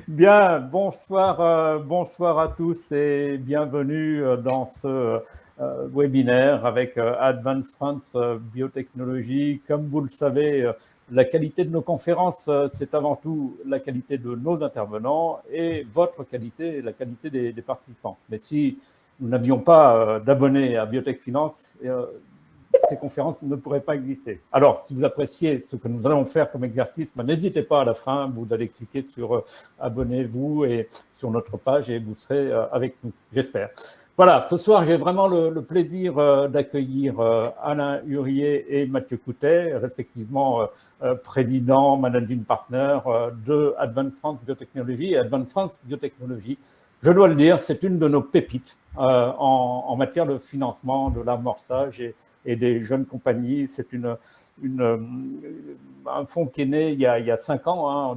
Bien, bonsoir, bonsoir à tous et bienvenue dans ce webinaire avec Advanced France Biotechnologie. Comme vous le savez, la qualité de nos conférences, c'est avant tout la qualité de nos intervenants et votre qualité, la qualité des participants. Mais si nous n'avions pas d'abonnés à Biotech Finance, ces conférences ne pourraient pas exister. Alors, si vous appréciez ce que nous allons faire comme exercice, n'hésitez pas à la fin, vous allez cliquer sur abonnez-vous et sur notre page et vous serez avec nous, j'espère. Voilà, ce soir, j'ai vraiment le plaisir d'accueillir Alain Hurier et Mathieu Coutet, respectivement président, managing partner de Advanced France Biotechnologie et Advanced France Biotechnologie. Je dois le dire, c'est une de nos pépites en matière de financement, de l'amorçage et des jeunes compagnies. C'est un fonds qui est né il y a 5 ans, hein,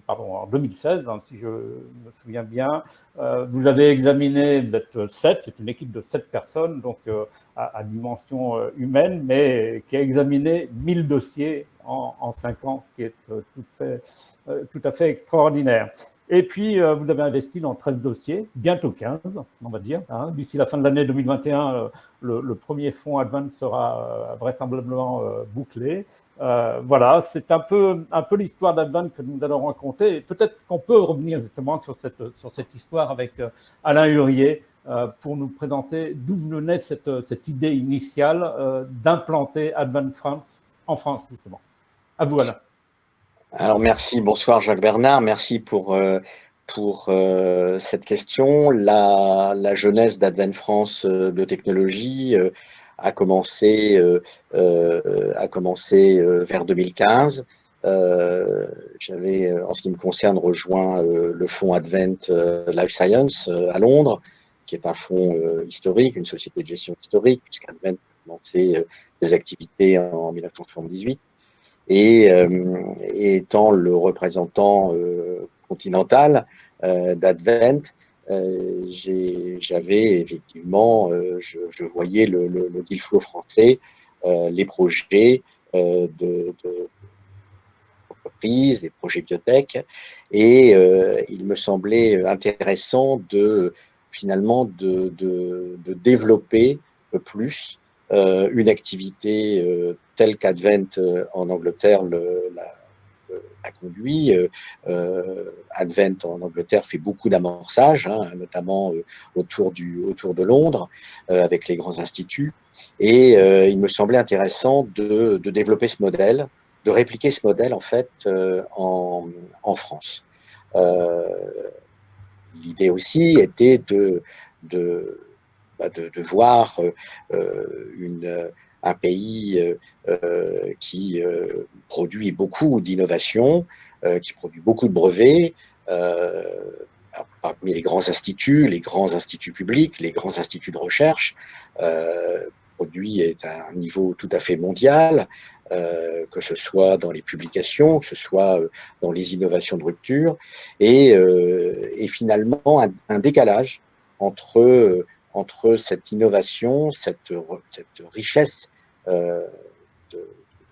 en 2016, hein, si je me souviens bien. Vous avez examiné, vous êtes 7, c'est une équipe de 7 personnes, donc à dimension humaine, mais qui a examiné 1000 dossiers en 5 ans, ce qui est tout à fait extraordinaire. Et puis, vous avez investi dans 13 dossiers, bientôt 15, on va dire. Hein. D'ici la fin de l'année 2021, le premier fonds Advance sera vraisemblablement bouclé. Voilà, c'est un peu l'histoire d'Advance que nous allons raconter. Peut-être qu'on peut revenir justement sur cette histoire avec Alain Hurier pour nous présenter d'où venait cette idée initiale d'implanter Advance France en France, justement. À vous, Alain. Alors merci, bonsoir Jacques Bernard, merci pour cette question. La jeunesse d'Advent France Biotechnologie a commencé vers 2015. J'avais, en ce qui me concerne, rejoint le fonds Advent Life Science à Londres, qui est un fonds historique, une société de gestion historique, puisqu'Advent a commencé des activités en 1978. Et étant le représentant continental d'Advent, j'avais effectivement, je voyais le deal flow français, les projets d'entreprise, des projets biotech, et il me semblait intéressant finalement de développer plus une activité telle qu'Advent en Angleterre l'a conduit. Advent en Angleterre fait beaucoup d'amorçage, hein, notamment autour de Londres, avec les grands instituts. Et il me semblait intéressant de développer ce modèle, de répliquer ce modèle en fait en France. L'idée aussi était de voir un pays qui produit beaucoup d'innovations, qui produit beaucoup de brevets, parmi les grands instituts publics, les grands instituts de recherche, produit est à un niveau tout à fait mondial, que ce soit dans les publications, que ce soit dans les innovations de rupture, et finalement un décalage entre cette innovation, cette richesse de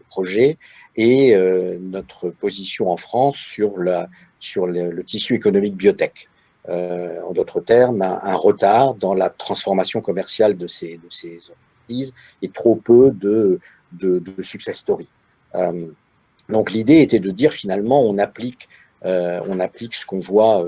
projets et notre position en France sur le tissu économique biotech. En d'autres termes, un retard dans la transformation commerciale de ces entreprises et trop peu de success story. Donc l'idée était de dire finalement on applique ce qu'on voit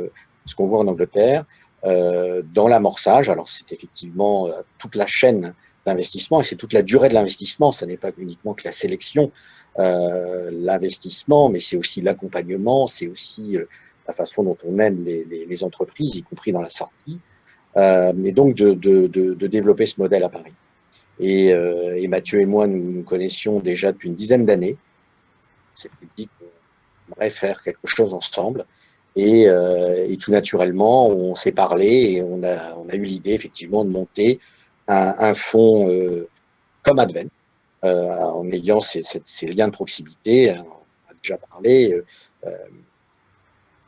en Angleterre dans l'amorçage. Alors c'est effectivement toute la chaîne d'investissement et c'est toute la durée de l'investissement. Ce n'est pas uniquement que la sélection, l'investissement, mais c'est aussi l'accompagnement, c'est aussi la façon dont on mène les entreprises, y compris dans la sortie. Et donc de développer ce modèle à Paris. Et Mathieu et moi, nous connaissions déjà depuis une dizaine d'années. C'est dit qu'on aimerait faire quelque chose ensemble. Et tout naturellement, on s'est parlé et on a eu l'idée effectivement de monter un fonds comme Advent, en ayant ces liens de proximité, on a déjà parlé,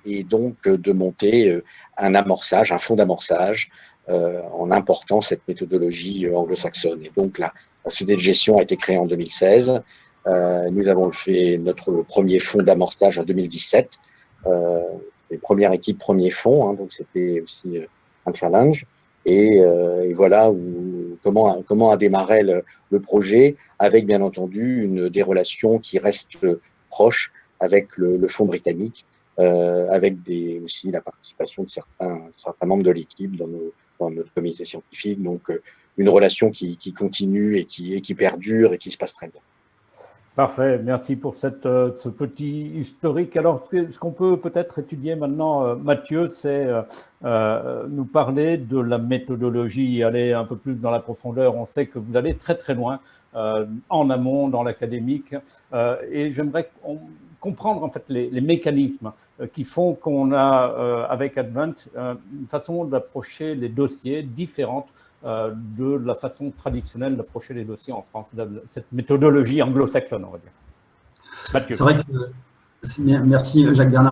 et donc de monter un fonds d'amorçage, en important cette méthodologie anglo-saxonne. Et donc la société de gestion a été créée en 2016. Nous avons fait notre premier fonds d'amorçage en 2017. les premières équipes, premiers fonds, hein, donc c'était aussi un challenge. Et voilà comment a démarré le projet, avec bien entendu des relations qui restent proches avec le fonds britannique, avec aussi la participation de certains membres de l'équipe dans notre comité scientifique. Donc, une relation qui continue et qui perdure et qui se passe très bien. Parfait, merci pour ce petit historique. Alors, ce qu'on peut peut-être étudier maintenant, Mathieu, c'est nous parler de la méthodologie, aller un peu plus dans la profondeur. On sait que vous allez très très loin en amont, dans l'académique, et j'aimerais comprendre en fait les mécanismes qui font qu'on a, avec Advent, une façon d'approcher les dossiers différente de la façon traditionnelle d'approcher les dossiers en France, de cette méthodologie anglo-saxonne, on va dire. Mathieu. C'est vrai que, merci Jacques Bernard.